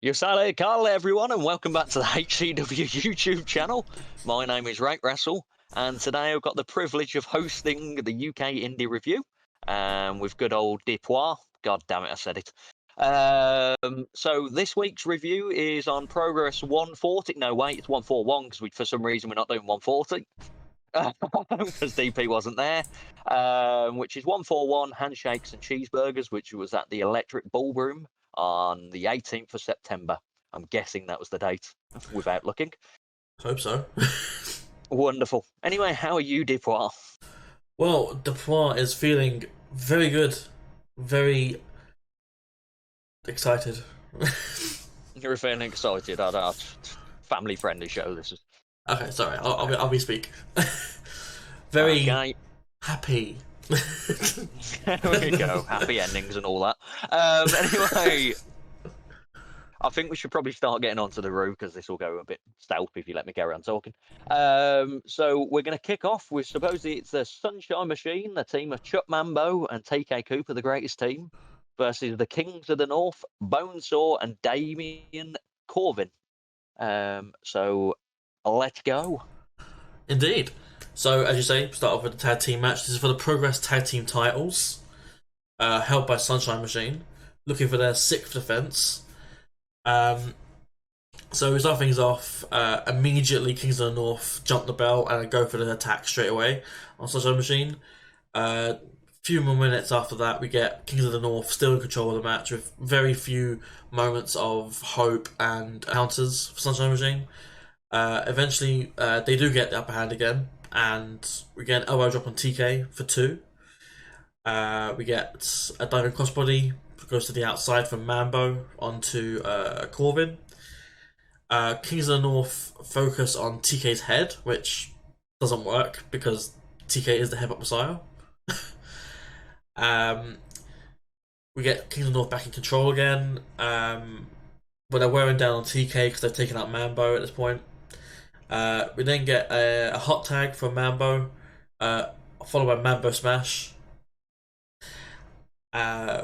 Yo salute, Carl, everyone, and welcome back to the HCW YouTube channel. My name is RateWrestle, and today I've got the privilege of hosting the UK Indy review with good old Dipois. God damn it, I said it. So this week's review is on Progress 140. No, wait, it's 141 because for some reason we're not doing 140 because DP wasn't there. Which is 141 Handshakes and Cheeseburgers, which was at the Electric Ballroom on the 18th of September. I'm guessing that was the date, without looking. Hope so. Wonderful. Anyway, how are you, Dipois? Well, Depois is feeling very good, very excited. You're feeling excited. Family-friendly show, this is. Okay, sorry, I'll be speak. Very Okay. happy. There we go. Happy endings and all that. Anyway, I think we should probably start getting onto the route because this will go a bit stealth if you let me carry on talking. So we're going to kick off with, supposedly it's the Sunshine Machine, the team of Chuck Mambo and TK Cooper, the greatest team, versus the Kings of the North, Bonesaw and Damien Corvin. So let's go. Indeed. So, as you say, start off with the tag team match. This is for the Progress Tag Team titles, held by Sunshine Machine, looking for their 6th defense. So we start things off. Immediately, Kings of the North jump the bell and go for the attack straight away on Sunshine Machine. Few more minutes after that, we get Kings of the North still in control of the match with very few moments of hope and counters for Sunshine Machine. Eventually, they do get the upper hand again, and we get an elbow drop on TK for 2. We get a diving crossbody, goes to the outside from Mambo onto Corvin. Kings of the North focus on TK's head, which doesn't work because TK is the headbutt messiah. We get Kings of the North back in control again, but they're wearing down on TK because they've taken out Mambo at this point. We then get a hot tag from Mambo, followed by Mambo Smash.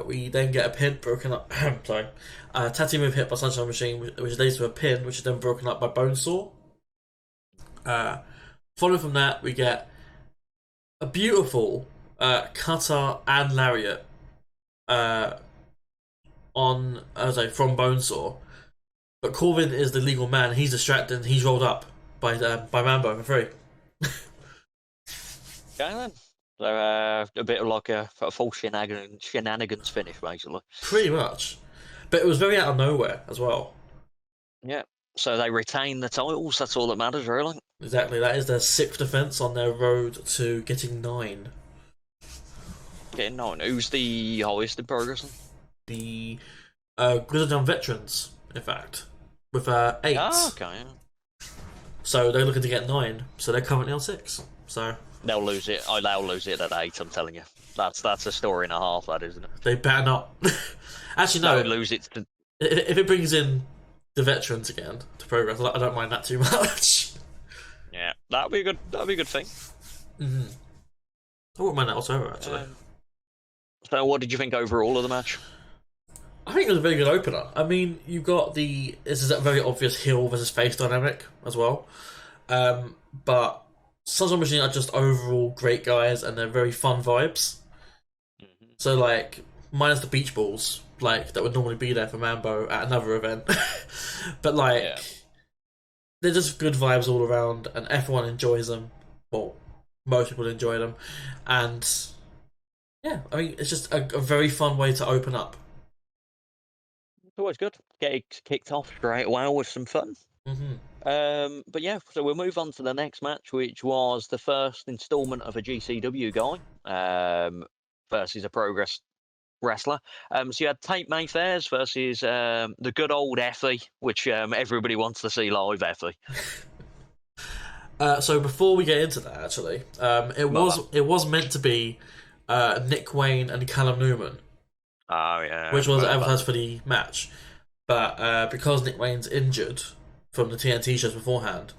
We then get a pin broken up. Sorry, tag team move hit by Sunshine Machine, which leads to a pin, which is then broken up by Bonesaw. Following from that, we get a beautiful cutter and lariat on, from Bonesaw. But Corvin is the legal man. He's distracted. And he's rolled up by Mambo for free. Okay then. So a bit of like a full shenanigans finish, basically. Pretty much. But it was very out of nowhere as well. Yeah. So they retain the titles. That's all that matters, really. Exactly. That is their 6th defense on their road to getting 9. Getting 9. Who's the highest in Progress? The Grizzled Young Veterans, in fact, with 8. Ah, okay. Yeah. So they're looking to get 9. So they're currently on 6. So they'll lose it. They'll lose it at 8. I'm telling you. That's a story and a half. That isn't it? They better not. Actually, no. They'll lose it. If it brings in the veterans again to Progress, I don't mind that too much. Yeah, that'd be a good thing. Mm-hmm. I wouldn't mind that whatsoever, actually. So, what did you think overall of the match? I think it was a very good opener. I mean, you got this is a very obvious heel versus face dynamic as well. But Sunshine Machine are just overall great guys and they're very fun vibes. Mm-hmm. So, like, minus the beach balls, like, that would normally be there for Mambo at another event. But, like, yeah. They're just good vibes all around and everyone enjoys them. Well, most people enjoy them. And, yeah, I mean, it's just a very fun way to open up. It's always good. Get it kicked off straight away with some fun. Mm-hmm. But yeah, so we'll move on to the next match, which was the first installment of a GCW guy versus a Progress wrestler. So you had Tate Mayfairs versus the good old Effie, which everybody wants to see live, Effie. So before we get into that, actually, it was meant to be Nick Wayne and Callum Newman. Oh yeah, which was advertised for the match, but because Nick Wayne's injured from the TNT shows beforehand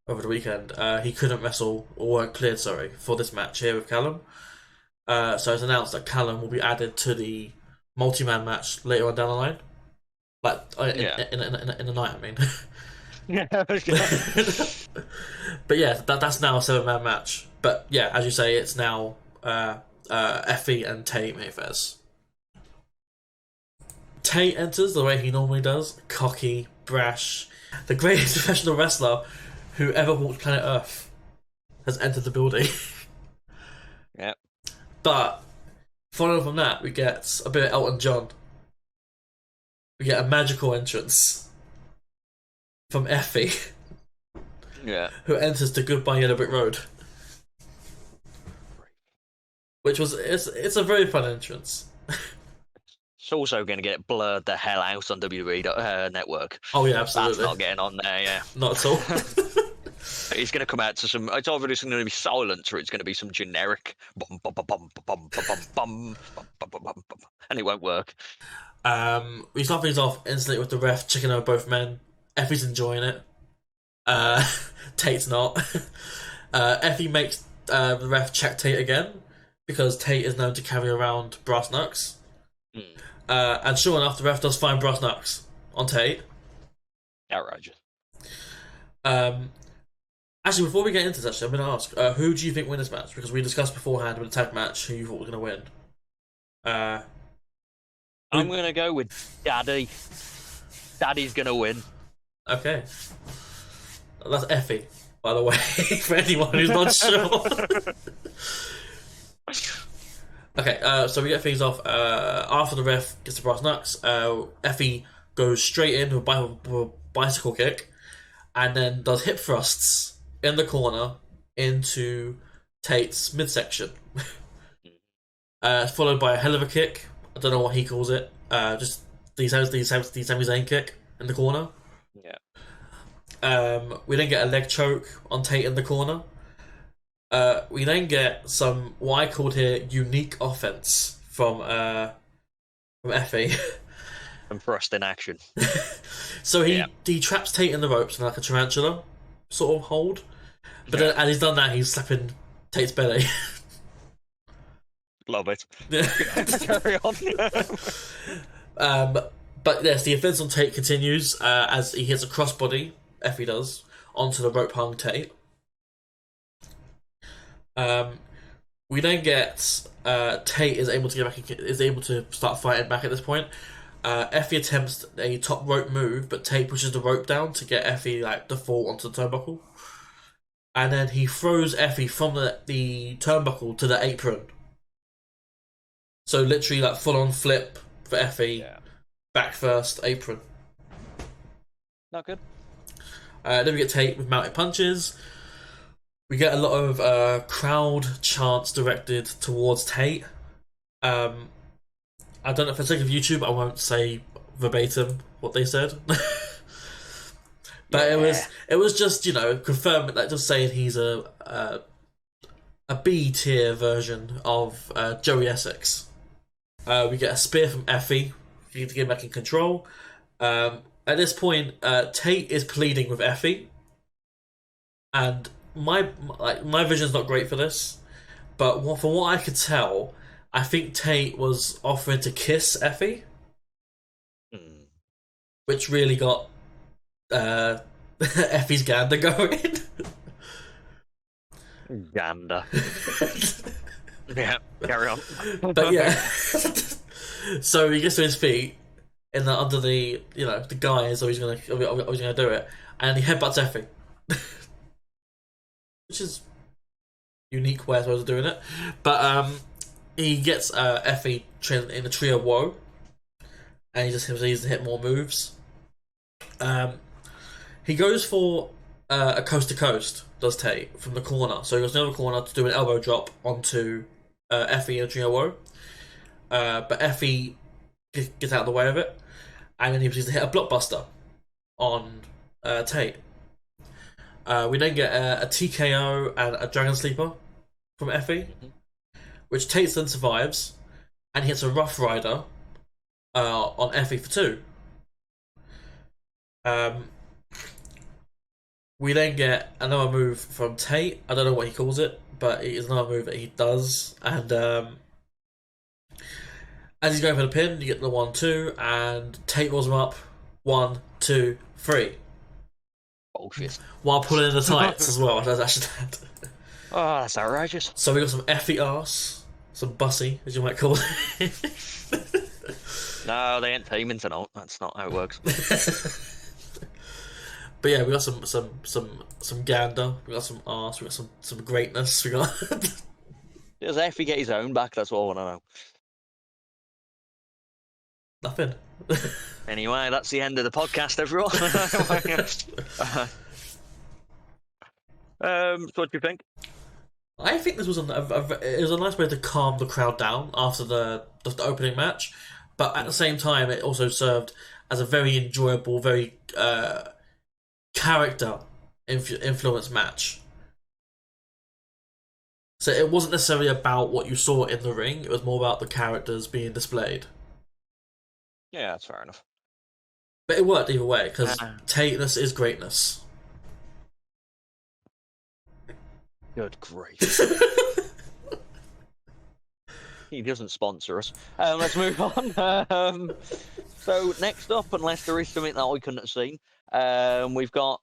over the weekend, he couldn't wrestle or weren't cleared, for this match here with Callum. So it's announced that Callum will be added to the multi-man match later on down the line. Like Yeah. in the night, I mean. Yeah. But yeah, that's now a 7-man match. But yeah, as you say, it's now Effie and Tate main events. Tate enters the way he normally does, cocky, brash, the greatest professional wrestler who ever walked planet Earth has entered the building. Yeah. But following from that, we get a bit of Elton John. We get a magical entrance from Effie, Yeah. who enters to Goodbye Yellow Brick Road, which was it's a very fun entrance. It's also going to get blurred the hell out on WWE Network. Oh yeah, absolutely. That's not getting on there, yeah. Not at all. He's going to come out to some. It's either going to be silence or it's going to be some generic bum bum bum bum bum bum bum bum bum bum bum, and it won't work. We start things off instantly with the ref checking over both men. Effie's enjoying it. Tate's not. Effie makes the ref check Tate again because Tate is known to carry around brass knucks. And sure enough, the ref does find brass knucks on Tate. Outrageous. Actually, before we get into this, I'm going to ask, who do you think win this match? Because we discussed beforehand with the tag match who you thought was going to win. I'm going to go with Daddy. Daddy's going to win. Okay. That's Effie, by the way, for anyone who's not sure. Okay, so we get things off. After the ref gets the brass knucks, Effie goes straight in with a bicycle kick and then does hip thrusts in the corner into Tate's midsection. Followed by a hell of a kick. I don't know what he calls it. Just the Sami Zayn kick in the corner. Yeah. We then get a leg choke on Tate in the corner. We then get some what I called here unique offense from Effie. And thrust in action. So he traps Tate in the ropes in like a tarantula sort of hold. But then as he's done that, he's slapping Tate's belly. Love it. Yeah. Carry on. But yes, the offense on Tate continues as he hits a crossbody, Effie does, onto the rope hung Tate. We then get Tate is able to start fighting back at this point. Effie attempts a top rope move, but Tate pushes the rope down to get Effie to fall onto the turnbuckle, and then he throws Effie from the turnbuckle to the apron. So literally full on flip for Effie, back first apron. Not good. Then we get Tate with mounted punches. We get a lot of crowd chants directed towards Tate. I don't know, for the sake of YouTube, I won't say verbatim what they said. But it was just, confirming, just saying he's a B tier version of Joey Essex. We get a spear from Effie to get back in control. At this point, Tate is pleading with Effie, and my vision's not great for this, but from what I could tell, I think Tate was offering to kiss Effie, which really got Effie's gander going. Gander. Yeah, carry on. But yeah, so he gets to his feet, and under the the guise, he's gonna do it, and he headbutts Effie, which is unique way I suppose of doing it. But he gets Effie in the Tree of Woe, and he just needs to hit more moves. He goes for a coast to coast, does Tate, from the corner. So he goes to the other corner to do an elbow drop onto Effie in the Tree of Woe. But Effie gets out of the way of it, and then he proceeds to hit a blockbuster on Tate. We then get a TKO and a Dragon Sleeper from Effie, which Tate then survives, and hits a Rough Rider on Effie for 2. We then get another move from Tate. I don't know what he calls it, but it is another move that he does. And as he's going for the pin, you get the 1-2, and Tate rolls him up 1, 2, 3. Bullshit. While pulling in the tights as well. That's actually that. Oh, that's outrageous. So we got some effy arse, some bussy, as you might call it. No, they ain't teaming tonight. That's not how it works. But yeah, we got some gander, we got some arse, we got some greatness, we got. Does Effie get his own back? That's all I want to know. Nothing. Anyway, that's the end of the podcast, everyone. So what do you think? I think this was it was a nice way to calm the crowd down after the opening match, but at the same time, it also served as a very enjoyable, very character influence match. So it wasn't necessarily about what you saw in the ring; it was more about the characters being displayed. Yeah, that's fair enough. But it worked either way because Tateness is greatness. Good grief. He doesn't sponsor us. Let's move on. So next up, unless there is something that I couldn't have seen, we've got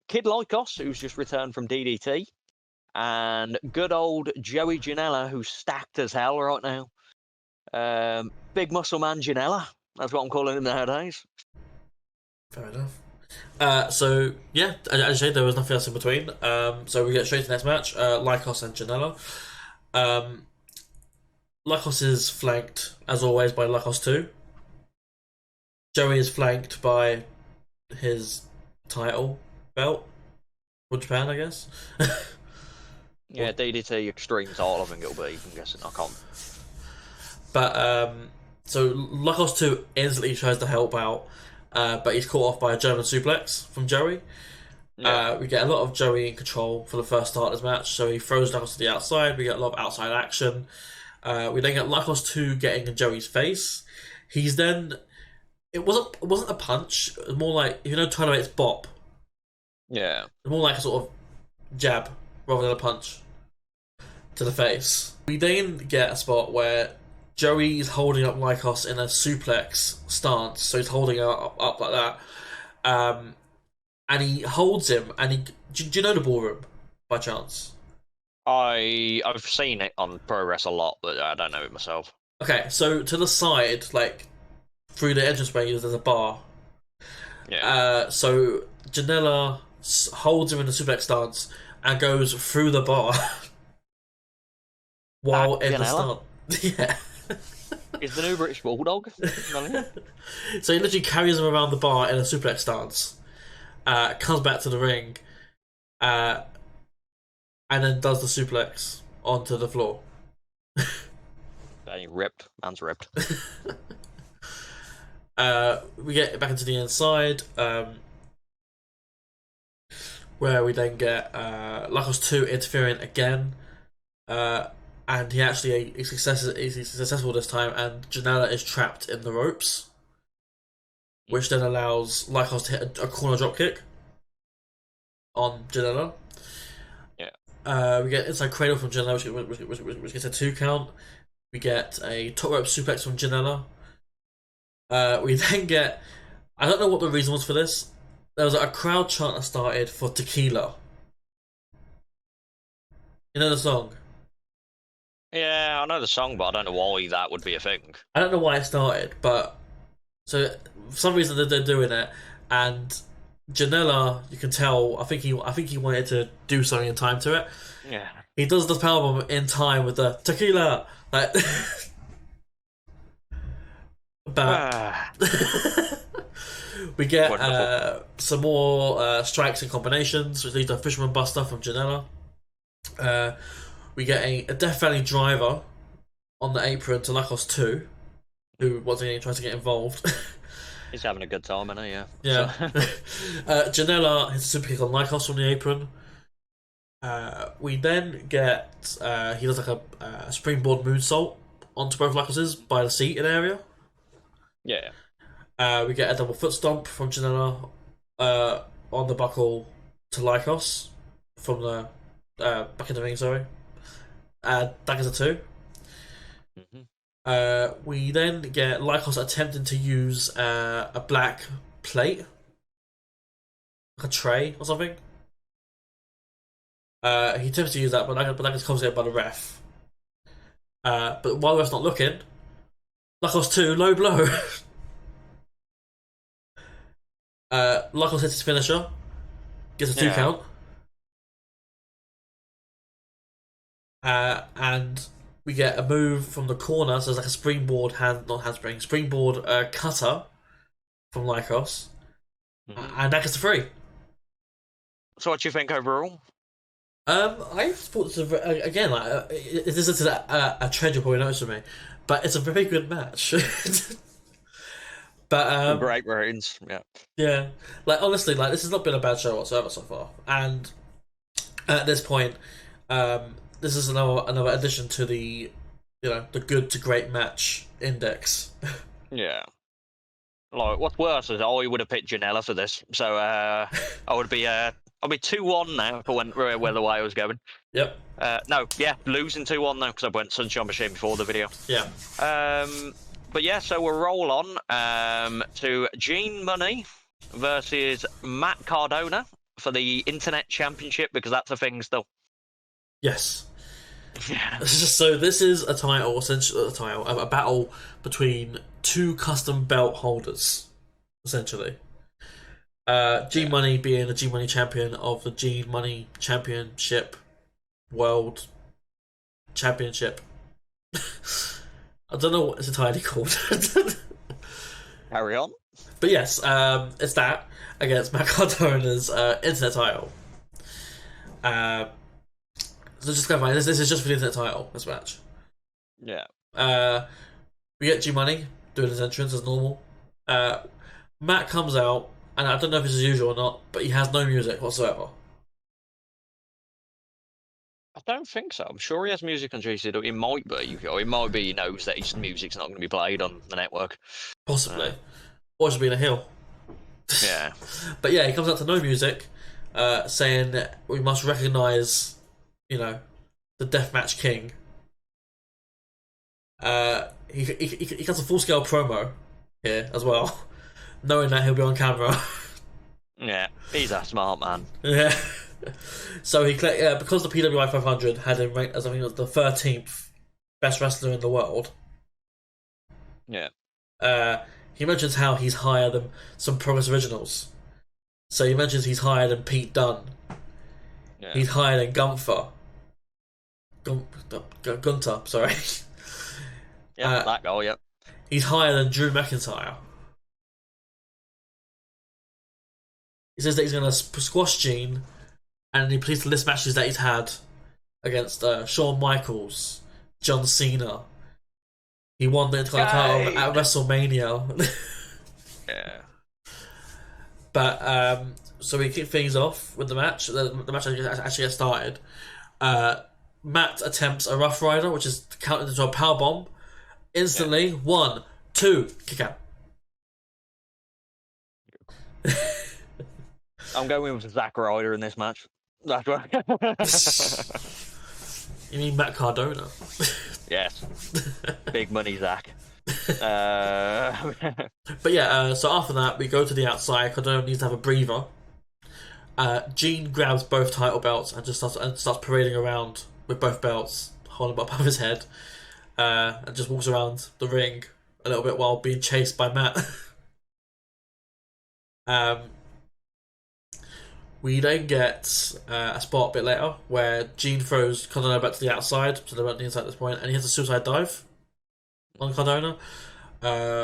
Kid Lycos, who's just returned from DDT, and good old Joey Janela, who's stacked as hell right now. Big muscle man Janela. That's what I'm calling him nowadays. Fair enough. So yeah, as I said, there was nothing else in between. So we get straight to the next match. Lycos and Janela. Lycos is flanked as always by Lycos 2. Joey is flanked by his title belt for Japan, I guess. Yeah, DDT Extreme title, I think it'll be. I'm guessing. I can't. But so Lycos 2 instantly tries to help out. But he's caught off by a German suplex from Joey. Yeah. We get a lot of Joey in control for the first start of this match, so he throws Lycos to the outside. We get a lot of outside action. We then get Lycos 2 getting in Joey's face. He's then... It wasn't a punch. It was more like, Tournament's bop. Yeah. It's more like a sort of jab rather than a punch to the face. We then get a spot where Joey is holding up Lycos in a suplex stance, so he's holding him up like that. And he holds him, and do you know the ballroom, by chance? I've seen it on Pro Wrestle a lot, but I don't know it myself. Okay, so to the side, like, through the entranceway, there's a bar. Yeah. So Janela holds him in a suplex stance and goes through the bar while in the stance. Yeah. Is the new British Bulldog? So he literally carries him around the bar in a suplex stance, comes back to the ring, and then does the suplex onto the floor. Ripped. Man's ripped. We get back into the inside, where we then get Lycos 2 interfering again, and he actually is successful this time, and Janela is trapped in the ropes, which then allows Lycos to hit a corner dropkick on Janela. Yeah. We get inside cradle from Janela, which gets a 2 count. We get a top rope suplex from Janela. We then get... I don't know what the reason was for this. There was a crowd chant that started for Tequila. You know the song? Yeah, I know the song, but I don't know why that would be a thing. I don't know why it started, but... So, for some reason they're doing it, and Janela, you can tell, I think he wanted to do something in time to it. Yeah. He does the powerbomb in time with the Tequila! Like... But we get some more strikes and combinations, which leads to a Fisherman Buster from Janela. We get a Death Valley Driver on the apron to Lycos 2, who once again tries to get involved. He's having a good time, isn't he? Yeah. Yeah. Janela hits a super kick on Lycos from the apron. We then get he does like a springboard moonsault onto both Lycoses by the seating area. Yeah. We get a double foot stomp from Janela on the buckle to Lycos from the back in the ring, sorry. That is a 2. Mm-hmm. We then get Lycos attempting to use a black plate, like a tray or something. He attempts to use that, but that gets confiscated by the ref. But while the ref's not looking, Lacos 2, low blow. Lacos hits his finisher, gets a 2 count. And we get a move from the corner, so it's like a springboard springboard cutter from Lycos, and that gets a 3. So what do you think overall? I thought again, this is a trend you'll probably notice from me, but it's a very good match. But great ratings, yeah. Like honestly, like this has not been a bad show whatsoever so far, and at this point, this is another addition to the, the good to great match index. Yeah. Like what's worse is I would have picked Janela for this, so I would be I'll be 2-1 now if I went where the way I was going. Yep. Losing 2-1 now because I went Sunshine Machine before the video. Yeah. But yeah, so we'll roll on to Gene Money versus Matt Cardona for the Internet Championship, because that's a thing still. Yes. Yeah. So this is a title, essentially a battle between 2 custom belt holders, essentially. G Money being the G Money champion of the G Money Championship, World Championship. I don't know what it's entirely called. Carry on. But yes, it's that against Matt Cardona's internet title. So just clarify, this is just for the internet title, this match. Yeah. We get G Money doing his entrance as normal. Matt comes out, and I don't know if it's as usual or not, but he has no music whatsoever. I don't think so. I'm sure he has music on GCW. It might be. Or it might be he knows that his music's not going to be played on the network. Possibly. Or just being a heel. Yeah. But yeah, he comes out to no music, saying that we must recognise, the Deathmatch King. He cuts a full-scale promo here as well, knowing that he'll be on camera. Yeah, he's a smart man. Yeah. So because the PWI 500 had him ranked as, I think it was the 13th best wrestler in the world. Yeah. He mentions how he's higher than some Progress Originals. So he mentions he's higher than Pete Dunne. Yeah. He's higher than Gunther. Gunter, sorry. Yeah, that guy, yeah. He's higher than Drew McIntyre. He says that he's going to squash Gene, and he pleads the list matches that he's had against Shawn Michaels, John Cena. He won the Intercontinental title at WrestleMania. Yeah. But so we kick things off with the match. The match actually gets started. Matt attempts a Rough Rider, which is counted into a power bomb. Instantly, 1, 2, kick out. I'm going with Zack Ryder in this match. That's right. You mean Matt Cardona? Yes. Big money, Zack. But yeah, so after that, we go to the outside. Cardona needs to have a breather. Gene grabs both title belts and just starts parading around with both belts, holding them up above his head, and just walks around the ring a little bit while being chased by Matt. We then get a spot a bit later where Gene throws Cardona back to the outside, so they're at the inside at this point, and he has a suicide dive on Cardona.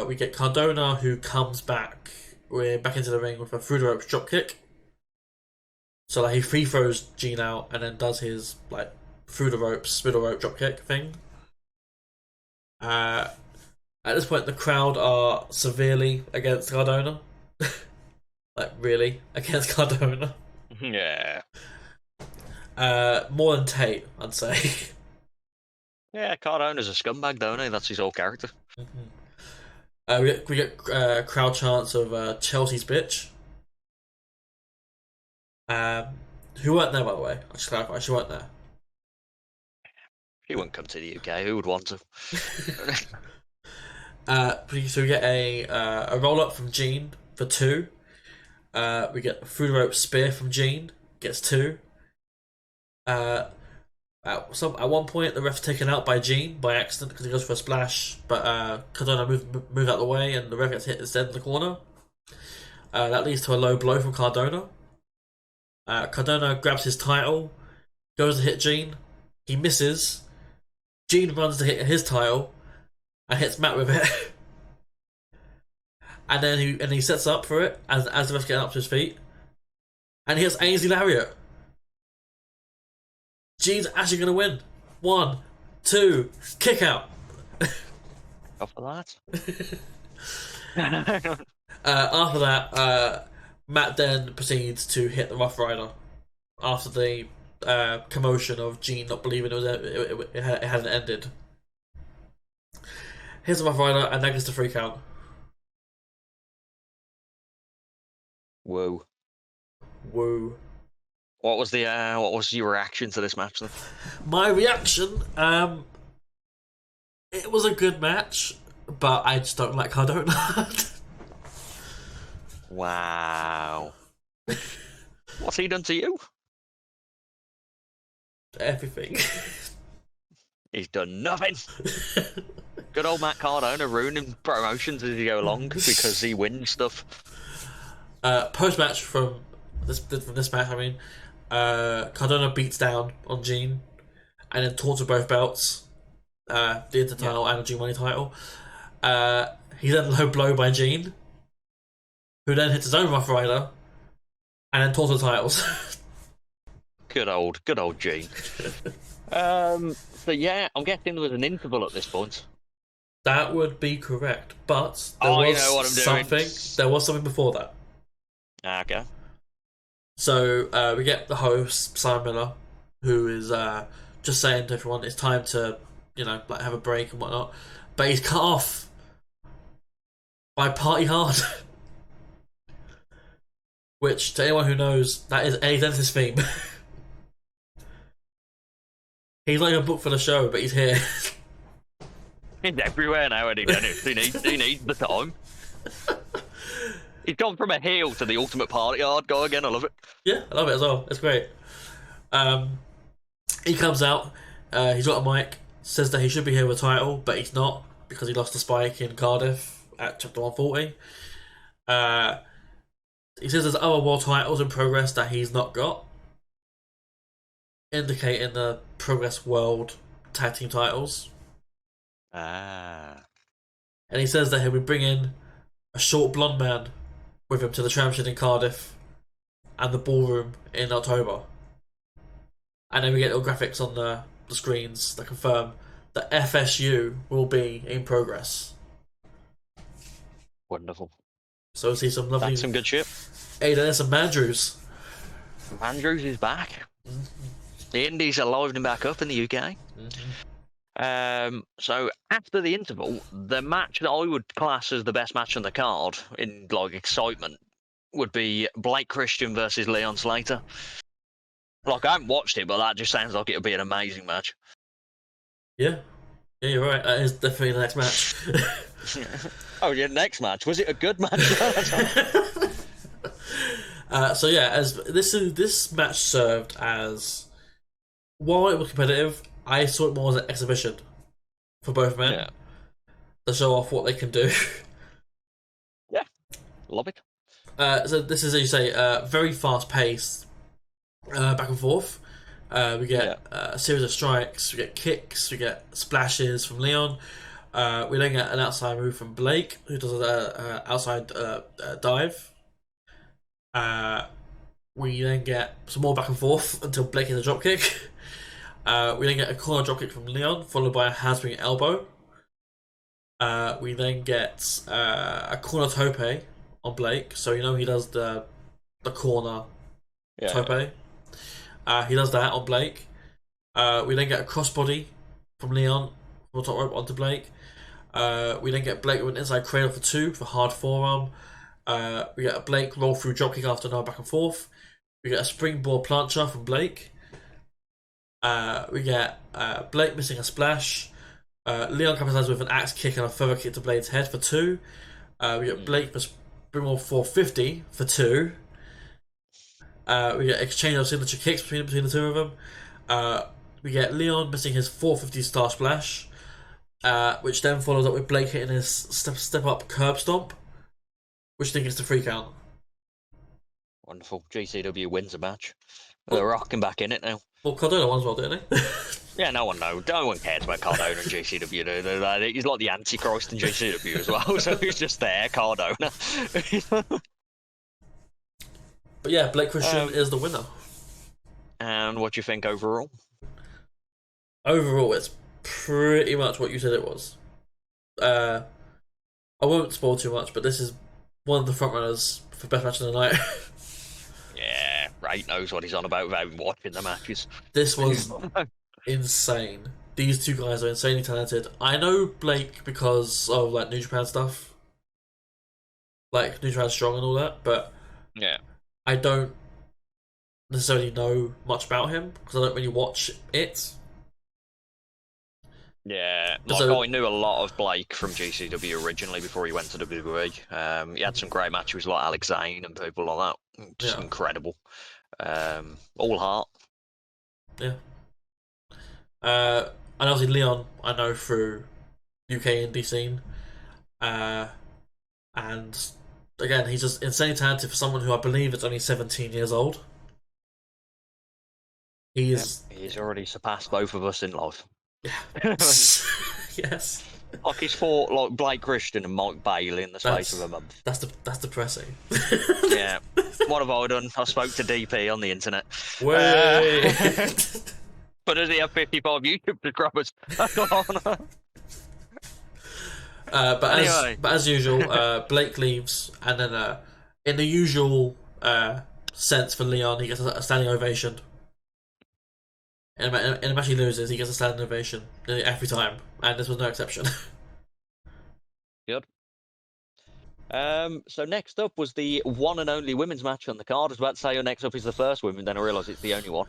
We get Cardona, who comes back. We're back into the ring with a through the ropes drop kick. So like he free throws Gene out and then does his like through the ropes, middle rope drop kick thing. At this point, the crowd are severely against Cardona. Like really against Cardona. Yeah. More than Tate, I'd say. Yeah, Cardona's a scumbag, don't he? That's his whole character. Mm-hmm. We get crowd chants of Chelsea's bitch. Who weren't there, by the way? I should clarify, she weren't there. She wouldn't come to the UK. Who would want to? So we get a roll up from Gene for 2. We get a through the rope spear from Gene, gets 2. At one point, the ref's taken out by Gene by accident because he goes for a splash, but Cardona moves out of the way and the ref gets hit instead in the corner. That leads to a low blow from Cardona. Cardona grabs his title, goes to hit Gene. He misses. Gene runs to hit his title and hits Matt with it. And then he sets up for it as the ref's getting up to his feet. And he hits Ainsley Lariat. Gene's actually going to win. 1, 2, kick out. Off of that. After that, Matt then proceeds to hit the Rough Rider after the commotion of Gene not believing it hadn't ended. Here's the Rough Rider, and that gets the 3 count. Whoa. Woo. What was your reaction to this match then? My reaction, it was a good match, but I just don't like Cardona. Wow. What's he done to you? Everything. He's done nothing. Good old Matt Cardona ruining promotions as you go along because he wins stuff. Post-match from this match, I mean, Cardona beats down on Gene and then taunts with both belts, the Inter title and the G Money title. He's then low blow by Gene, who then hits his own Rough Rider and then taunts the titles. Good old Gene. So yeah, I'm guessing there was an interval at this point. That would be correct, but there was something before that. Okay. So we get the host, Simon Miller, who is just saying to everyone it's time to, have a break and whatnot. But he's cut off by Party Hard. Which, to anyone who knows, that is Eddie Dennis's theme. He's not even booked for the show, but he's here. He's everywhere now, Eddie Dennis. He needs the time. He's gone from a heel to the ultimate Party Hard guy again. I love it. Yeah, I love it as well. It's great. He comes out. He's got a mic. Says that he should be here with a title, but he's not because he lost the Spike in Cardiff at Chapter 140. He says there's other world titles in progress that he's not got, indicating the Progress World Tag Team titles. And he says that he'll be bringing a short blonde man with him to the championship in Cardiff and the ballroom in October. And then we get little graphics on the screens that confirm that FSU will be in progress. Wonderful. So we'll see some lovely... That's some good shit. Hey, there's some Mandrews. Mandrews is back. Mm-hmm. The Indies are livening back up in the UK. Mm-hmm. So after the interval, the match that I would class as the best match on the card in excitement would be Blake Christian versus Leon Slater. I haven't watched it, but that just sounds like it would be an amazing match. Yeah, you're right. That is definitely the next match. Oh, yeah, next match. Was it a good match? So yeah, as this match served as, while it was competitive, I saw it more as an exhibition for both men to show off what they can do. Yeah, love it. So this is, as you say, very fast paced, back and forth. We get a series of strikes, we get kicks, we get splashes from Leon. We then get an outside move from Blake, who does an outside dive. We then get some more back and forth until Blake hits a dropkick. We then get a corner dropkick from Leon, followed by a handspring elbow. We then get a corner tope on Blake, so he does the corner tope. He does that on Blake. We then get a crossbody from Leon from the top rope onto Blake. We then get Blake with an inside cradle for 2 for hard forearm. We get a Blake roll through dropkick after another back and forth. We get a springboard plancha from Blake. We get Blake missing a splash. Leon capitalizes with an axe kick and a further kick to Blade's head for 2. We get Blake bring on 450 for 2. We get exchange of signature kicks between the two of them. We get Leon missing his 450 Star Splash, which then follows up with Blake hitting his step up curb stomp, which I think is the 3 count. Wonderful. GCW wins a match. They're rocking back in it now. Well, Cardona won as well, didn't he? Yeah, no one knows. No one cares about Cardona and GCW. Do. He's like the Antichrist in GCW as well, so he's just there, Cardona. But yeah, Blake Christian is the winner. And what do you think overall? Overall, it's pretty much what you said it was. I won't spoil too much, but this is one of the frontrunners for best match of the night. Yeah, Ray knows what he's on about without even watching the matches. This was insane. These two guys are insanely talented. I know Blake because of like New Japan stuff, like New Japan Strong and all that, but yeah, I don't necessarily know much about him because I don't really watch it. Yeah, like I knew a lot of Blake from GCW originally before he went to WWE. He had some great matches like Alex Zane and people like that. Just incredible. All heart. Yeah. And obviously Leon, I know through UK indie scene. And again, he's just insanely talented for someone who I believe is only 17 years old. He's already surpassed both of us in life. Yeah. Yes. Like he's fought like Blake Christian and Mike Bailey in the space of a month. That's depressing. Yeah. What have I done? I spoke to DP on the internet. But does he have 55 YouTube subscribers? But as usual, Blake leaves, and then in the usual sense for Leon, he gets a standing ovation. In a match he loses, he gets a standing ovation every time, and this was no exception. Good. So next up was the one and only women's match on the card. I was about to say, next up is the first women, then I realised it's the only one.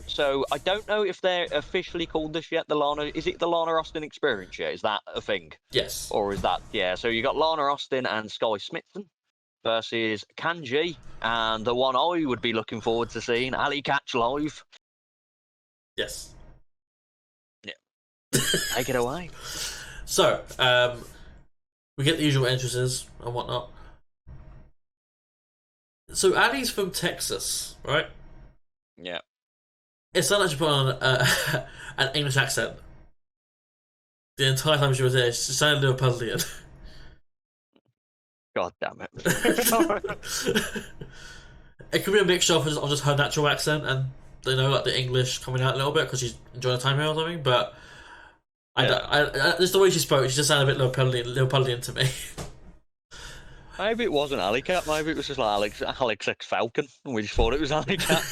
So I don't know if they're officially called this yet. Is it the Lana Austin Experience yet? Is that a thing? Yes. Or is that, yeah, so you got Lana Austin and Sky Smithson versus Kanji, and the one I would be looking forward to seeing, Ali Catch live. Yes. Yeah. Take it away. So, we get the usual entrances and whatnot. So, Ali's from Texas, right? Yeah. It's not like she put on an English accent. The entire time she was there, she sounded a little Liverpudlian. God damn it. It could be a mixture of just her natural accent and, you know, like the English coming out a little bit because she's enjoying the time here or something, but just the way she spoke, she just sounded a bit Liverpudlian to me. Maybe it wasn't Alley Cat, maybe it was just like Alex X Falcon, and we just thought it was Alley Cat.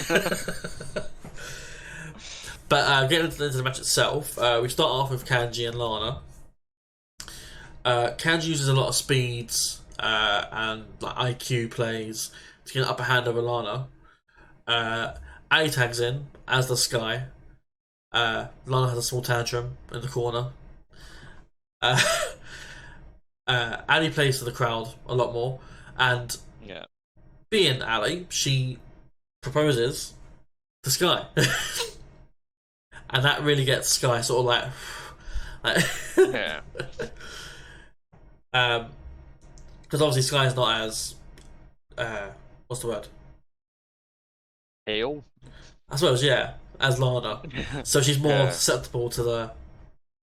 But getting into the match itself, we start off with Kanji and Lana. Kanji uses a lot of speeds and like IQ plays to get an upper hand over Lana. Ali tags in as the Sky. Lana has a small tantrum in the corner. Ali plays to the crowd a lot more, and being Ali, she proposes to Sky, and that really gets Sky sort of like because obviously Sky is not as what's the word? Heel? I suppose, yeah, as Lana. So she's more susceptible to the,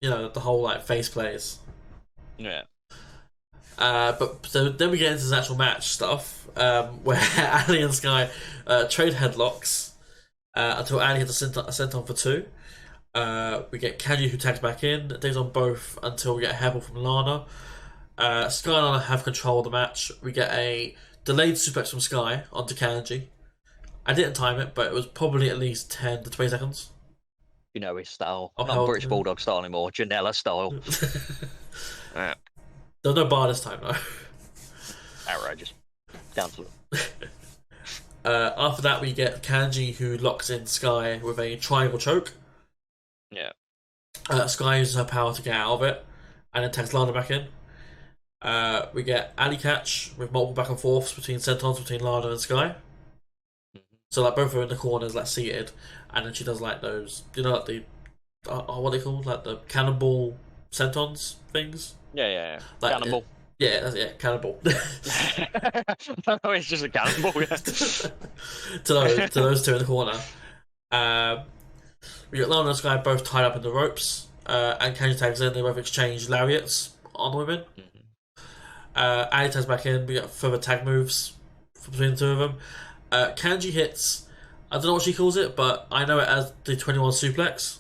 you know, the whole like face plays. Yeah. But so then we get into the actual match stuff, where Ali and Sky trade headlocks until Ali hits a senton for 2. We get Kanji who tags back in, tags on both until we get a hairball from Lana. Sky and Lana have control of the match. We get a delayed suplex from Sky onto Kanji. I didn't time it, but it was probably at least 10 to 20 seconds. You know his style. Not British Bulldog style anymore, Janela style. Yeah. There's no bar this time, though. Outrageous. Down to it. After that, we get Kanji who locks in Sky with a triangle choke. Yeah. Sky uses her power to get out of it, and then tags Lana back in. We get alley catch with multiple back and forths between sentons between Lana and Sky. So like both are in the corners, like seated, and then she does like those, like the what are they called, like the cannonball sentons things. Yeah. Like, Cannonball. Cannonball. No, it's just a cannonball. Yeah. to those two in the corner. We got Lana and Sky both tied up in the ropes, and Kenji tags in. They both exchange lariats on the women. Ali tags back in. We got further tag moves between the two of them. Kanji hits, I don't know what she calls it, but I know it as the 21 suplex.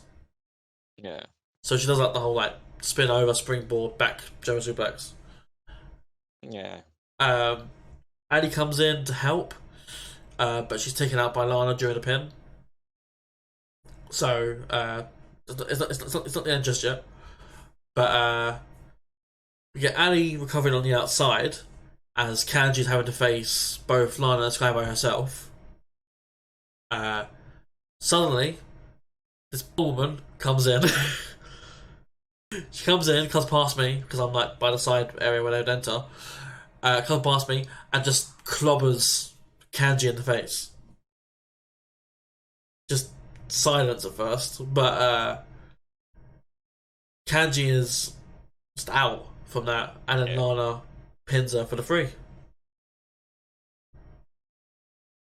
Yeah. So she does like the whole like spin over, springboard, back German suplex. Yeah. Ali comes in to help, but she's taken out by Lana during the pin. So it's not the end just yet. But we get Ali recovering on the outside as Kanji's having to face both Lana and Sky by herself. Suddenly, this woman comes in. She comes past me, because I'm like by the side area where they'd enter. Comes past me and just clobbers Kanji in the face. Just silence at first, but Kanji is just out from that, and then Lana pins her for the 3.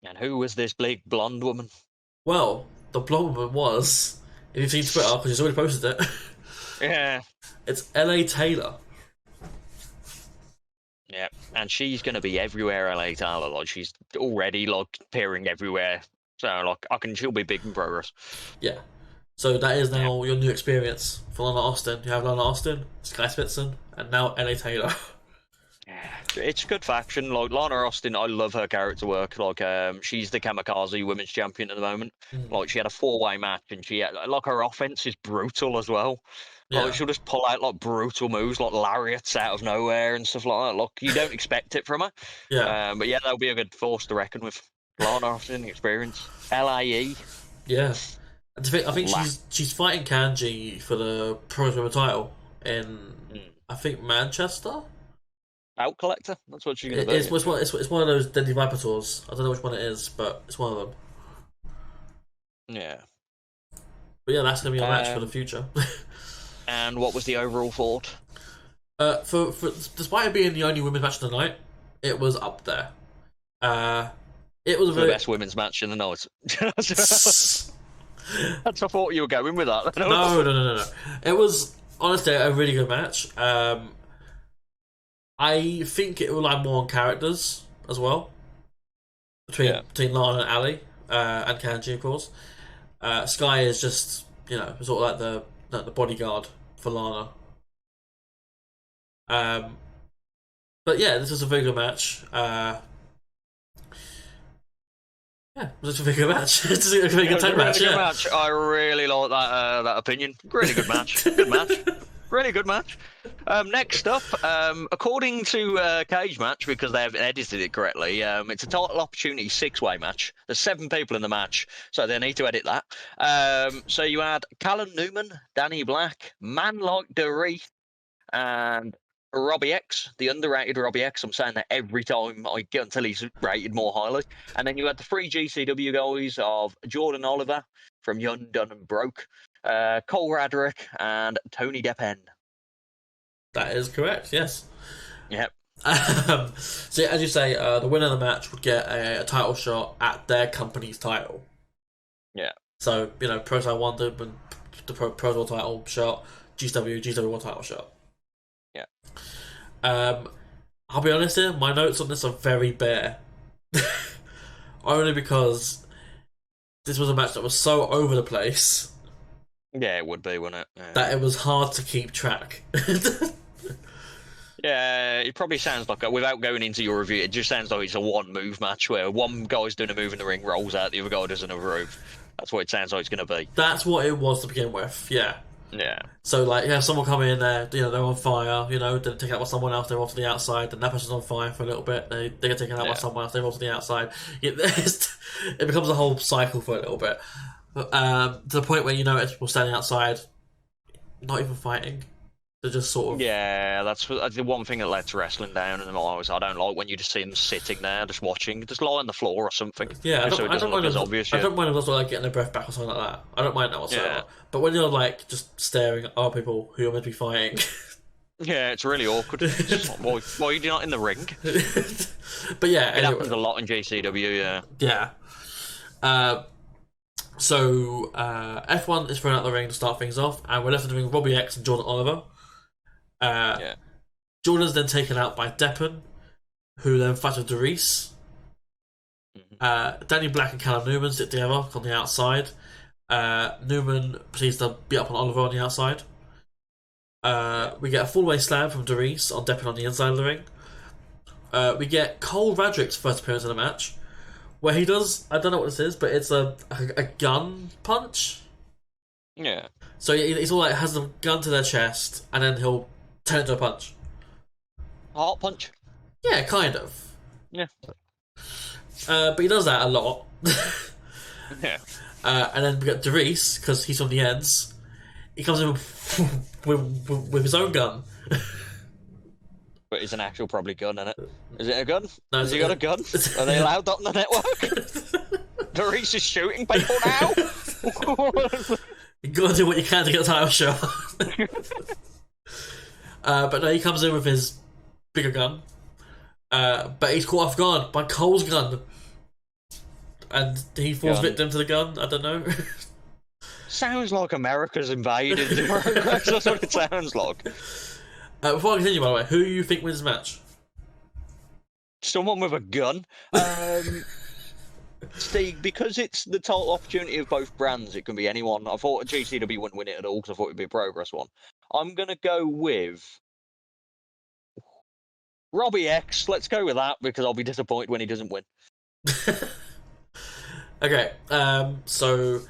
And who was this big blonde woman? Well, the blonde woman was, if you've seen Twitter, because she's already posted it. Yeah. It's LA Taylor. Yeah, and she's going to be everywhere LA Taylor. Like, she's already, like, appearing everywhere. So, like, she'll be big in progress. Yeah. So that is now your new experience for Lana Austin. You have Lana Austin, Sky Spitzen, and now LA Taylor. Yeah, it's a good faction. Like, Lana Austin, I love her character work. Like, she's the Kamikaze Women's Champion at the moment. Like, she had a 4-way match, and she had, like, her offense is brutal as well. Like, she'll just pull out, like, brutal moves, like lariats out of nowhere and stuff like that. Like, you don't expect it from her. Yeah. But yeah, that'll be a good force to reckon with. Lana Austin experience. LAE. Yeah. And I think she's fighting Kanji for the Pro Women's title in, I think, Manchester? Out Collector? That's what she's going to do. It's one of those Deadly Viper tours. I don't know which one it is, but it's one of them. Yeah. But yeah, that's going to be a match for the future. And what was the overall thought? For despite it being the only women's match of the night, it was up there. It was the best women's match in the night. That's I thought you were going with that. No. It was honestly a really good match. I think it relied more on characters as well. Between Lana and Ali, and Kanji, of course. Sky is just, sort of like the bodyguard for Lana. But yeah, this was a very good match. Yeah, it was a very good match. It's a very good tag match. Match. I really like that opinion. Really good match. Good match. Really good match. Next up, according to Cage Match, because they haven't edited it correctly, it's a title opportunity 6-way match. There's 7 people in the match, so they need to edit that. So you had Callum Newman, Danny Black, Man Like Dorit, and Robbie X, the underrated Robbie X. I'm saying that every time I get until he's rated more highly. And then you had the 3 GCW guys of Jordan Oliver from Young, Done and Broke, Cole Radrick, and Tony Deppen. That is correct, yes. Yep. So as you say, the winner of the match would get a title shot at their company's title. Yeah. So, Pro Style 1 the Pro World title shot, GCW 1 title shot. Yeah. I'll be honest here, my notes on this are very bare. Only because this was a match that was so over the place. Yeah, it would be, wouldn't it? Yeah. That it was hard to keep track. Yeah, it probably sounds like, without going into your review, it just sounds like it's a one-move match where one guy's doing a move in the ring, rolls out, the other guy does another move. That's what it sounds like it's going to be. That's what it was to begin with, yeah. Yeah. So, someone come in there, they're on fire, then take out by someone else, they're off to the outside, then that person's on fire for a little bit, they get taken out by someone else, they're off to the outside. It becomes a whole cycle for a little bit. To the point where it's people standing outside, not even fighting. They're just sort of... Yeah, that's the one thing that lets wrestling down in the eyes. I don't like when you just see them sitting there, just watching, just lie on the floor or something. Yeah, I so it doesn't look as obvious. I don't mind if it's like getting their breath back or something like that. I don't mind that whatsoever. Yeah. But when you're like just staring at other people who you're meant to be fighting... Yeah, it's really awkward. Why are you not in the ring? But yeah, it happens a lot in GCW. Yeah. So F1 is thrown out the ring to start things off, and we're left in the ring with Robbie X and Jordan Oliver. Jordan's then taken out by Deppen, who then fights with Doris. Danny Black and Callum Newman sit together on the outside. Newman proceeds to beat up on Oliver on the outside. We get a full-way slam from Doris on Deppen on the inside of the ring. We get Cole Radrick's first appearance in the match, where he does, I don't know what this is, but it's a gun punch. Yeah. So he's all like, has the gun to their chest, and then he'll turn it into a punch. Heart punch? Yeah, kind of. Yeah. But he does that a lot. Yeah. And then we got Doris, because he's on the ends. He comes in with his own gun. But it's an actual probably gun, isn't it? Is it a gun? No, Has he got a gun? Are they allowed that on the network? Doris is shooting people now? You gotta do what you can to get the title shot. But no, he comes in with his bigger gun. But he's caught off guard by Cole's gun. And he falls victim to the gun, I don't know. Sounds like America's invaded the progress. That's what it sounds like. Before I continue, by the way, who do you think wins the match? Someone with a gun. See, because it's the total opportunity of both brands, it can be anyone. I thought GCW wouldn't win it at all because I thought it'd be a Progress one. I'm going to go with Robbie X. Let's go with that because I'll be disappointed when he doesn't win. Okay, so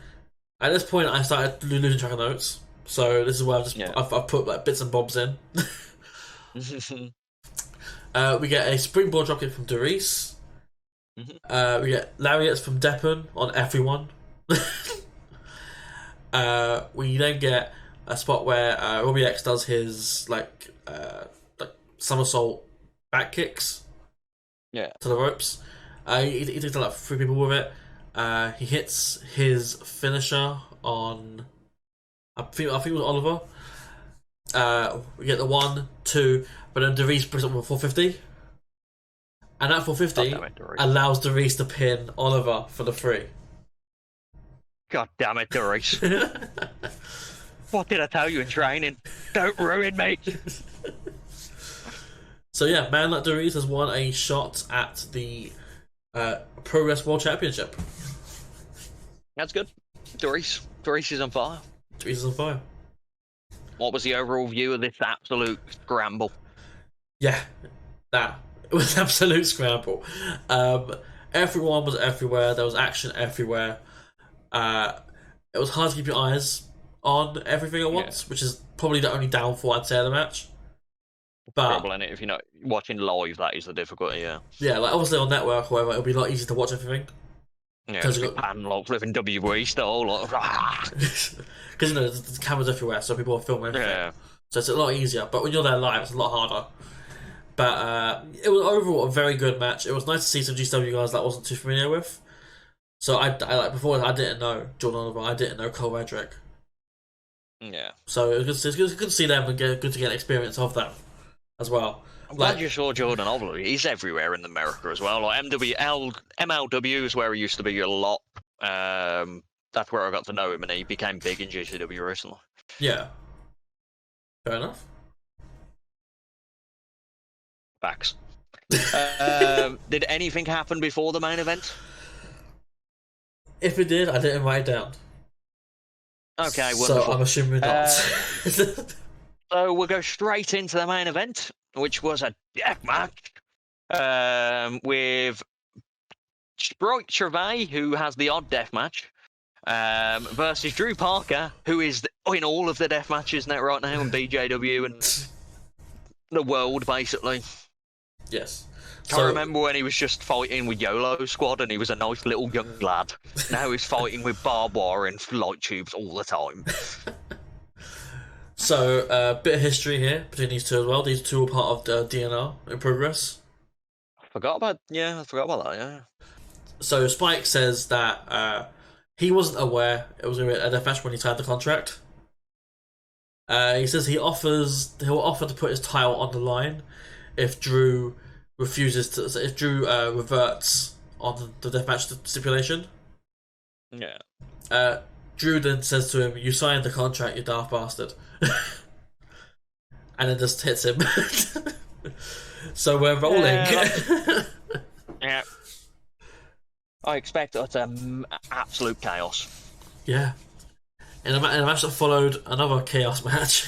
at this point I started losing track of notes. So this is where I've put like bits and bobs in. We get a springboard dropkick from Doris. We get lariats from Deppen on everyone. We then get a spot where Robbie X does his like somersault back kicks. Yeah. To the ropes. He takes like 3 people with it. He hits his finisher on. I think it was Oliver. We get the 1, 2, but then Doris brings up with 450. And that 450 allows Doris to pin Oliver for the 3. God damn it, Doris. What did I tell you in training? Don't ruin me. So yeah, man like Doris has won a shot at the Progress World Championship. That's good. Doris is on fire. Doris is on fire. What was the overall view of this absolute scramble? Yeah, it was an absolute scramble. Everyone was everywhere. There was action everywhere. It was hard to keep your eyes on everything at once, which is probably the only downfall I'd say of the match. But trouble in it if you're not watching live, that is the difficulty. Yeah, like obviously on network, or whatever, it'll be a lot easier to watch everything. Yeah, because you got pan like flipping WWE style, like because you know the cameras everywhere, so people are filming everything. Yeah. So it's a lot easier. But when you're there live, it's a lot harder. But it was overall a very good match. It was nice to see some GCW guys that I wasn't too familiar with. So I like before I didn't know Jordan Oliver, I didn't know Cole Radrick. Yeah. So it was good to see them and good to get experience of them as well. I'm glad you saw Jordan Oliver. He's everywhere in America as well. Like MLW is where he used to be a lot. That's where I got to know him, and he became big in GCW recently. Yeah. Fair enough. Facts. Did anything happen before the main event? If it did, I didn't write it down. Okay, wonderful. So I'm assuming not. So we'll go straight into the main event, which was a death match with Sprite Trevay, who has the odd death match, versus Drew Parker, who is in all of the death matches now right now in BJW and the world, basically. Yes. I remember when he was just fighting with YOLO Squad and he was a nice little young lad. Now he's fighting with barbed wire and light tubes all the time. So, a bit of history here between these two as well. These two are part of the DNR in progress. I forgot about that. Yeah. So Spike says that he wasn't aware it was going to be a deathmatch when he signed the contract. He says he'll offer to put his title on the line if Drew reverts on the deathmatch stipulation. Yeah. Drew then says to him, "You signed the contract, you daft bastard," and then just hits him. So we're rolling. Yeah. I expect absolute chaos. Yeah. In a match that followed another chaos match.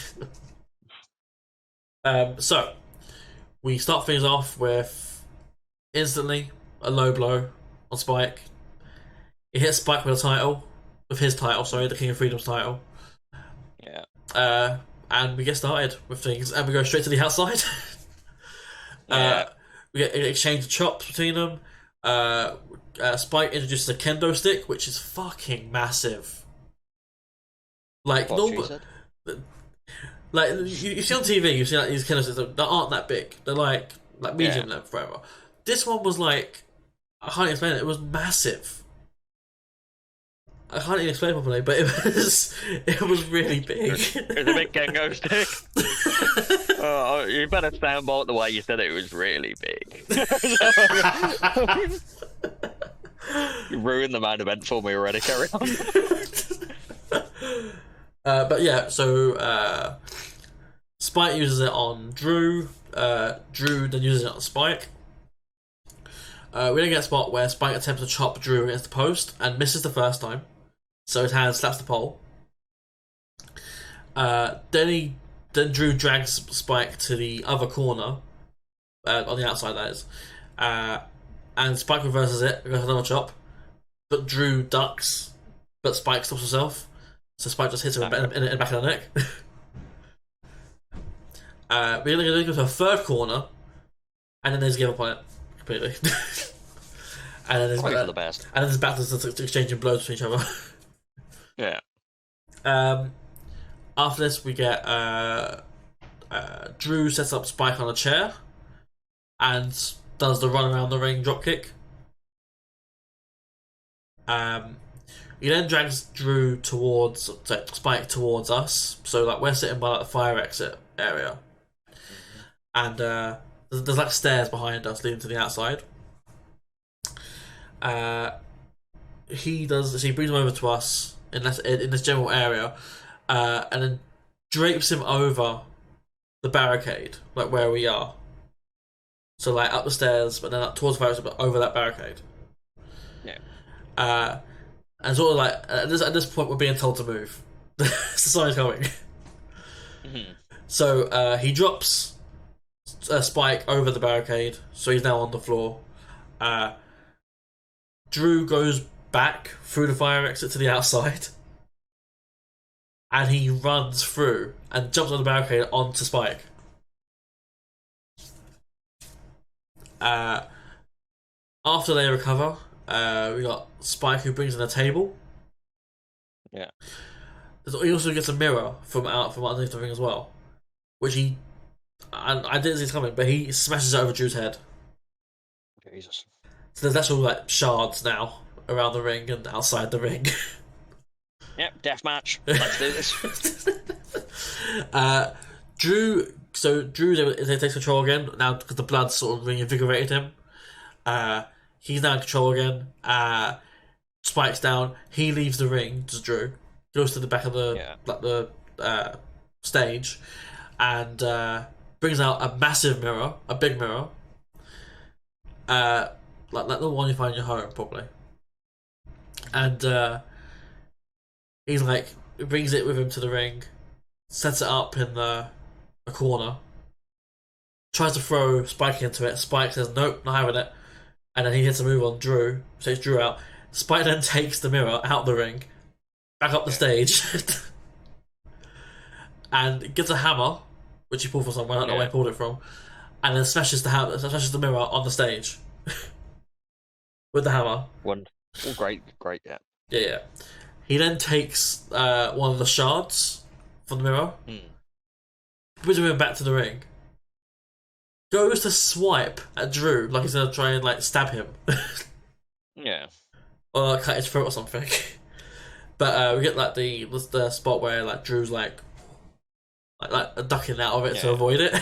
So we start things off with instantly a low blow on Spike. He hits Spike with his title, the King of Freedom's title. Yeah. And we get started with things, and we go straight to the outside. Yeah. We get an exchange of chops between them. Spike introduces a kendo stick, which is fucking massive. Like like you see on TV, you see like these kendo sticks that aren't that big. They're like medium length, forever. This one was like, I can't explain it. It was massive. I can't even explain it properly, but it was really big. It's a big kendo stick. Oh, you better stand by the way you said it was really big. You ruined the main event for me already. Carry on. But yeah, so Spike uses it on Drew. Drew then uses it on Spike. We then get a spot where Spike attempts to chop Drew against the post and misses the first time, so his hand slaps the pole. Then Drew drags Spike to the other corner, on the outside that is, and Spike reverses it, goes another chop, but Drew ducks, but Spike stops herself, so Spike just hits her in the back of the neck. We're going to go to a third corner, and then there's give up on it completely. And then there's battles to exchanging blows with each other. Yeah. After this, we get Drew sets up Spike on a chair and does the run around the ring dropkick. He then drags Spike towards us. So like we're sitting by like, the fire exit area, and there's like stairs behind us leading to the outside. He brings him over to us in this general area, and then drapes him over the barricade, like where we are. So like up the stairs, but then up towards the barricade, but over that barricade. Yeah. And sort of like at this point, we're being told to move. Society's coming. Mm-hmm. So he drops Spike over the barricade, so he's now on the floor. Drew goes back through the fire exit to the outside, and he runs through and jumps on the barricade onto Spike. After they recover, we got Spike who brings in a table. Yeah. He also gets a mirror from underneath the ring as well, which I didn't see it coming, but he smashes it over Drew's head. Jesus. So there's actual like shards now around the ring and outside the ring. Yep, deathmatch. Let's do this. Drew takes control again now because the blood sort of reinvigorated him. He's now in control again. Spike's down. He leaves the ring. Just Drew goes to the back of the stage, and brings out a massive mirror, a big mirror, like the one you find in your home, probably. And he's like, brings it with him to the ring, sets it up in a corner, tries to throw Spike into it. Spike says, "Nope, not having it." And then he hits a move on Drew, takes Drew out. Spike then takes the mirror out the ring, back up the stage, and gets a hammer, which he pulled from somewhere, I don't know where he pulled it from, and then smashes the mirror on the stage with the hammer. Great, yeah. Yeah. He then takes one of the shards from the mirror brings him back to the ring, goes to swipe at Drew like he's gonna try and like stab him. Yeah. Or cut his throat or something. But we get like the spot where like Drew's like ducking out of it to avoid it.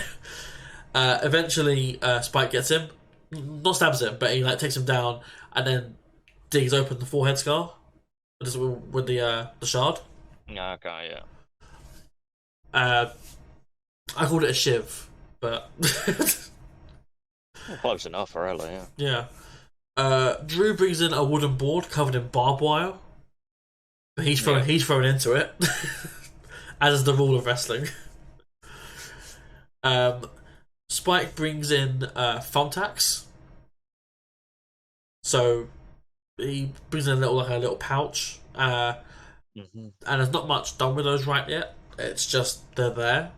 Eventually, Spike gets him, not stabs him, but he like takes him down and then digs open the forehead scar with the shard. Okay, yeah. I called it a shiv, but Well, close enough, really. Yeah. yeah. Drew brings in a wooden board covered in barbed wire. He's thrown into it, as is the rule of wrestling. Spike brings in thumbtacks, so he brings in a little pouch, and there's not much done with those right yet. It's just they're there.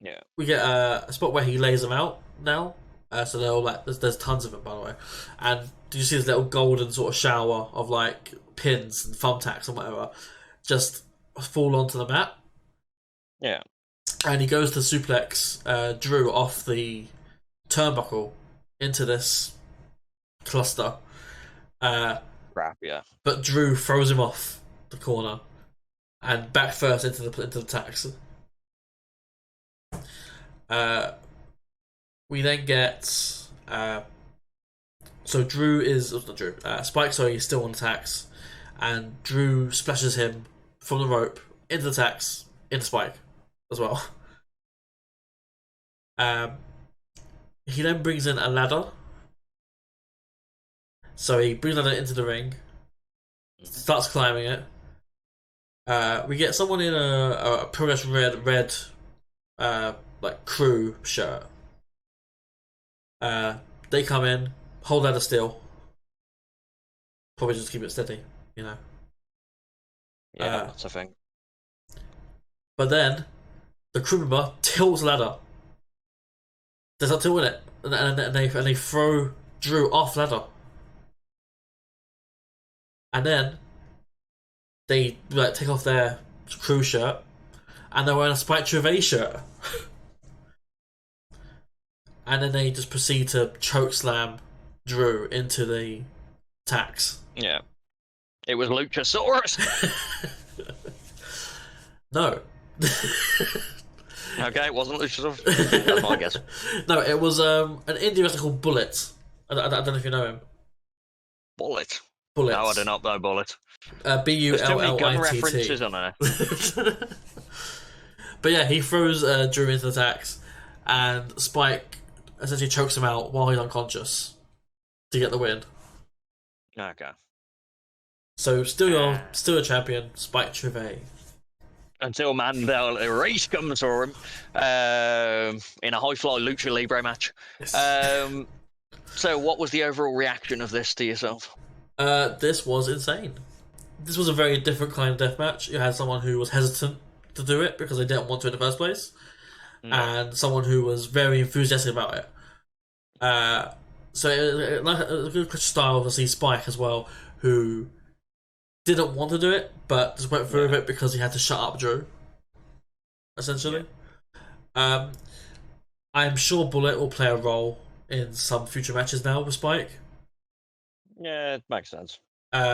Yeah. We get a spot where he lays them out now. So they're all like, there's tons of them, by the way. And do you see this little golden sort of shower of like pins and thumbtacks and whatever just fall onto the mat? Yeah. And he goes to suplex Drew off the turnbuckle into this cluster. Crap, yeah. But Drew throws him off the corner and back first into the tacks. We then get so Drew is not Drew. Spike, sorry, is still on attacks, and Drew splashes him from the rope into the tacks into Spike as well. He then brings in a ladder. So he brings the ladder into the ring, starts climbing it. We get someone in a Progress red like crew shirt. They come in, hold ladder still. Probably just keep it steady, you know. Yeah, that's a thing. But then the crew member tilts ladder. They start tilting it, and they throw Drew off ladder. And then they like take off their crew shirt, and they're wearing a Spike Trivet shirt. And then they just proceed to choke slam Drew into the tacks. Yeah. It was Luchasaurus. No. Okay, it wasn't Luchasaurus. That's my guess. No, it was an indie wrestler called Bullet. I don't know if you know him. Bullet. Bullet. No, I do not know Bullet. Bullitt. There's too many gun references on there. But yeah, he throws Drew into the tacks, and Spike essentially chokes him out while he's unconscious to get the win. Okay. So still a champion, Spike Trivet. Until Mandel Reese comes for him in a high-fly Lucha Libre match. Yes. So what was the overall reaction of this to yourself? This was insane. This was a very different kind of deathmatch. You had someone who was hesitant to do it because they didn't want to in the first place, and someone who was very enthusiastic about it. So it was a good style to see Spike as well, who didn't want to do it, but just went through with it because he had to shut up Drew, essentially. I'm sure Bullet will play a role in some future matches now with Spike. Yeah, it makes sense.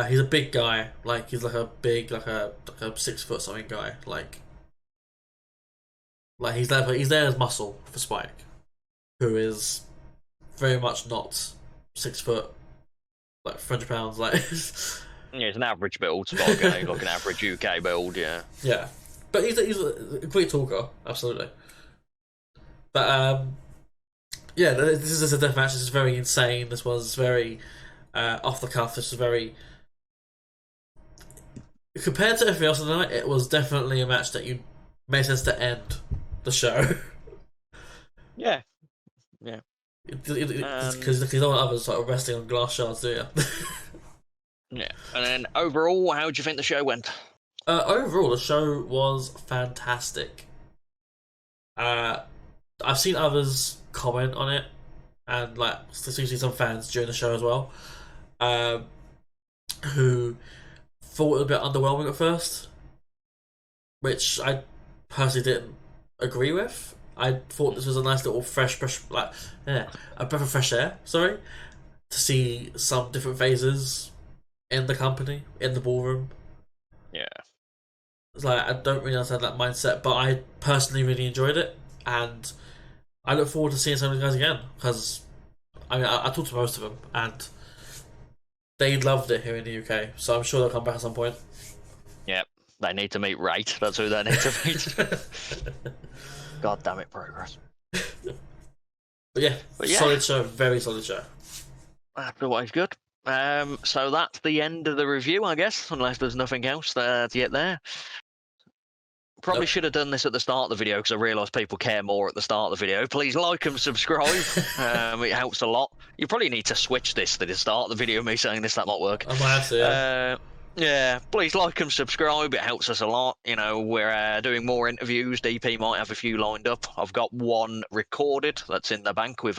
He's a big guy, like he's like a 6 foot something guy, like he's there as muscle for Spike, who is very much not 6 foot, like 300 pounds, like. Yeah, it's an average build, Spike, like an average UK build, yeah. Yeah, but he's a great talker, absolutely. But yeah, this is a deathmatch. This is very insane. This was very off the cuff. This was very, compared to everything else on the night, it was definitely a match that made sense to end the show. Yeah, yeah. Because you don't want others sort of resting on glass shards, do you? Yeah, and then overall, how do you think the show went? Overall, the show was fantastic. I've seen others comment on it, and like see some fans during the show as well, who thought it was a bit underwhelming at first, which I personally didn't agree with. I thought this was a nice little a breath of fresh air. Sorry, to see some different phases in the company, in the ballroom. Yeah. It's like, I don't really understand that mindset, but I personally really enjoyed it, and I look forward to seeing some of these guys again, because I talked to most of them, and they loved it here in the UK, so I'm sure they'll come back at some point. Yeah, they need to meet Rate. That's who they need to meet. God damn it, Progress. But yeah, solid show, very solid show. That's always good. So that's the end of the review, I guess, unless there's nothing else to get there. Probably should have done this at the start of the video because I realised people care more at the start of the video. Please like and subscribe. It helps a lot. You probably need to switch this to the start of the video, me saying this, that might work. I might have to, yeah. Yeah, please like and subscribe. It helps us a lot. You know, we're doing more interviews. DP might have a few lined up. I've got one recorded that's in the bank with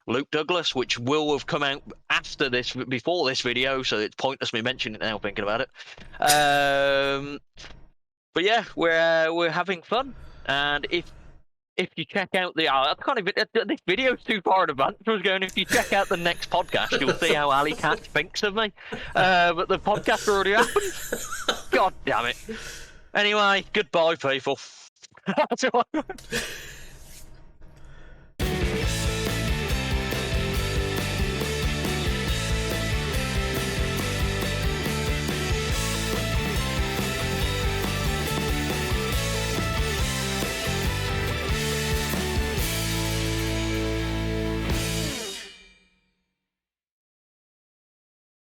Luke Douglas, which will have come out after this, before this video, so it's pointless me mentioning it now, thinking about it. But yeah, we're having fun, and if you check out the this video's too far in advance. I was going, if you check out the next podcast, you'll see how Ali Cat thinks of me. But the podcast already happened. God damn it. Anyway, goodbye, people.